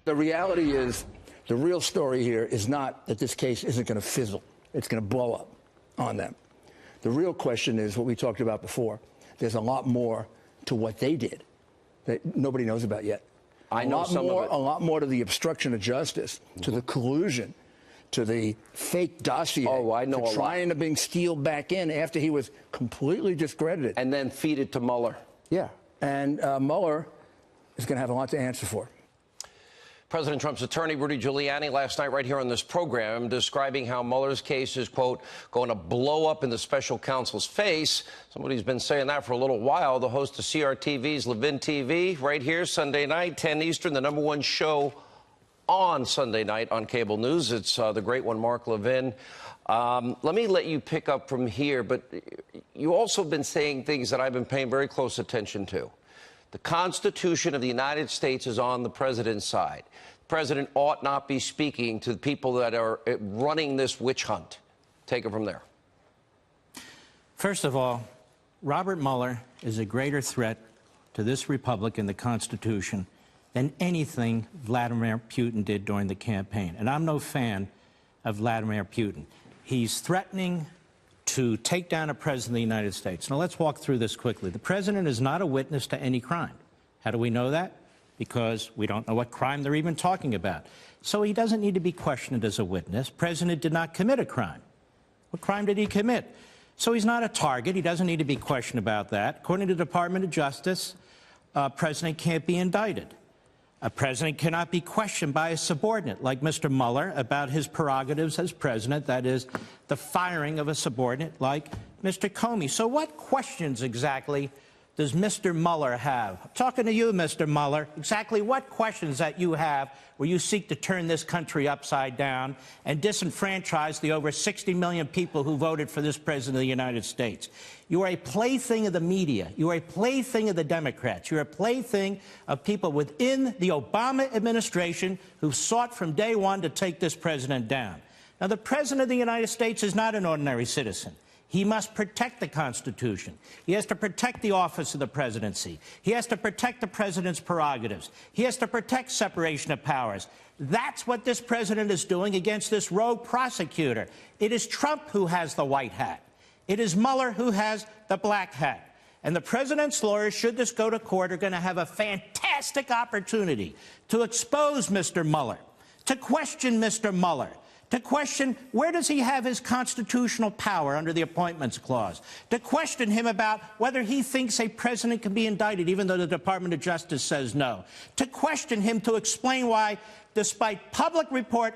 The reality is, the real story here is not that this case isn't going to fizzle. It's going to blow up on them. The real question is what we talked about before. There's a lot more to what they did that nobody knows about yet. I know some of it. A lot more to the obstruction of justice, to the collusion, to the fake dossier. Oh, I know a lot. Trying to bring Steele back in after he was completely discredited. And then feed it to Mueller. Yeah. And Mueller is going to have a lot to answer for. President Trump's attorney, Rudy Giuliani, last night right here on this program, describing how Mueller's case is, quote, going to blow up in the special counsel's face. Somebody's been saying that for a little while. The host of CRTV's Levin TV, right here, Sunday night, 10 Eastern, the #1 show on Sunday night on cable news. It's the great one, Mark Levin. Let me let you pick up from here, but you also been saying things that I've been paying very close attention to. The Constitution of the United States is on the president's side. The president ought not be speaking to the people that are running this witch hunt. Take it from there. First of all, Robert Mueller is a greater threat to this republic and the Constitution than anything Vladimir Putin did during the campaign. And I'm no fan of Vladimir Putin. He's threatening to take down a president of the United States. Now, let's walk through this quickly. The president is not a witness to any crime. How do we know that? Because we don't know what crime they're even talking about. So he doesn't need to be questioned as a witness. President did not commit a crime. What crime did he commit? So he's not a target. He doesn't need to be questioned about that. According to the Department of Justice, a president can't be indicted. A president cannot be questioned by a subordinate, like Mr. Mueller, about his prerogatives as president, that is, the firing of a subordinate like Mr. Comey. So what questions exactly does Mr. Mueller have? I'm talking to you, Mr. Mueller. Exactly what questions that you have where you seek to turn this country upside down and disenfranchise the over 60 million people who voted for this president of the United States? You are a plaything of the media. You are a plaything of the Democrats. You're a plaything of people within the Obama administration who sought from day one to take this president down. Now, the president of the United States is not an ordinary citizen. He must protect the Constitution. He has to protect the office of the presidency. He has to protect the president's prerogatives. He has to protect separation of powers. That's what this president is doing against this rogue prosecutor. It is Trump who has the white hat. It is Mueller who has the black hat. And the president's lawyers, should this go to court, are going to have a fantastic opportunity to expose Mr. Mueller, to question Mr. Mueller, to question where does he have his constitutional power under the Appointments Clause, to question him about whether he thinks a president can be indicted, even though the Department of Justice says no, to question him to explain why, despite public report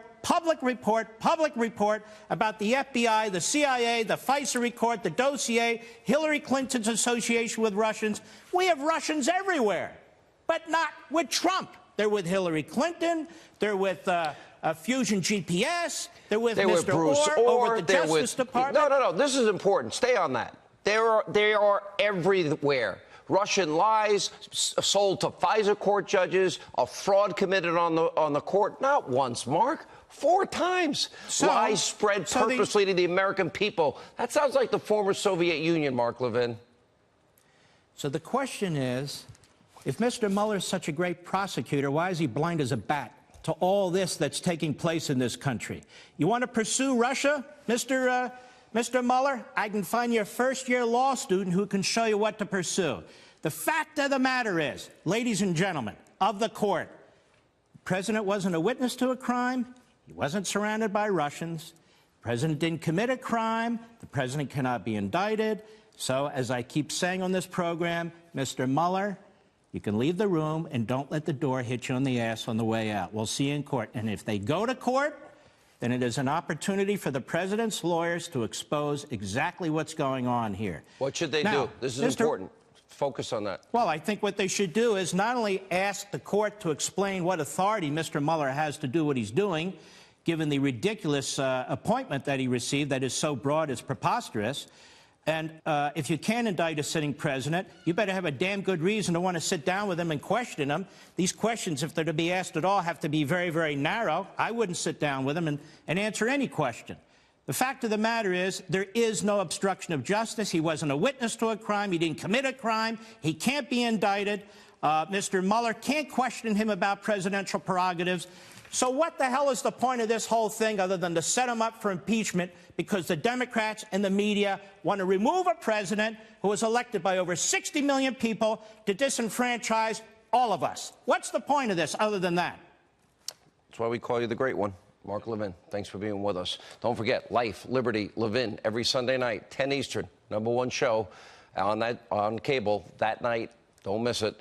about the FBI, the CIA, the FISA report, the dossier, Hillary Clinton's association with Russians, we have Russians everywhere, but not with Trump. They're with Hillary Clinton, they're with Fusion GPS, they're with Mr. Bruce Orr Orr, with the Justice Department. No, this is important. Stay on that. They are everywhere. Russian lies sold to FISA court judges, a fraud committed on the court, not once, Mark, 4 times. Lies spread purposely to the American people. That sounds like the former Soviet Union, Mark Levin. So the question is, if Mr. Mueller is such a great prosecutor, why is he blind as a bat to all this that's taking place in this country? You want to pursue Russia, Mr. Mueller? I can find you a first-year law student who can show you what to pursue. The fact of the matter is, ladies and gentlemen of the court, the president wasn't a witness to a crime. He wasn't surrounded by Russians. The president didn't commit a crime. The president cannot be indicted. So, as I keep saying on this program, Mr. Mueller, you can leave the room and don't let the door hit you on the ass on the way out. We'll see you in court. And if they go to court, then it is an opportunity for the president's lawyers to expose exactly what's going on here. What should they do? This is important. Focus on that. Well, I think what they should do is not only ask the court to explain what authority Mr. Mueller has to do what he's doing, given the ridiculous appointment that he received that is so broad it's preposterous. And if you can indict a sitting president, you better have a damn good reason to want to sit down with him and question him. These questions, if they're to be asked at all, have to be very, very narrow. I wouldn't sit down with him and answer any question. The fact of the matter is there is no obstruction of justice. He wasn't a witness to a crime. He didn't commit a crime. He can't be indicted. Mr. Mueller can't question him about presidential prerogatives. So what the hell is the point of this whole thing other than to set him up for impeachment because the Democrats and the media want to remove a president who was elected by over 60 million people to disenfranchise all of us? What's the point of this other than that? That's why we call you the Great One. Mark Levin, thanks for being with us. Don't forget, Life, Liberty, Levin, every Sunday night, 10 Eastern, #1 show on cable that night. Don't miss it.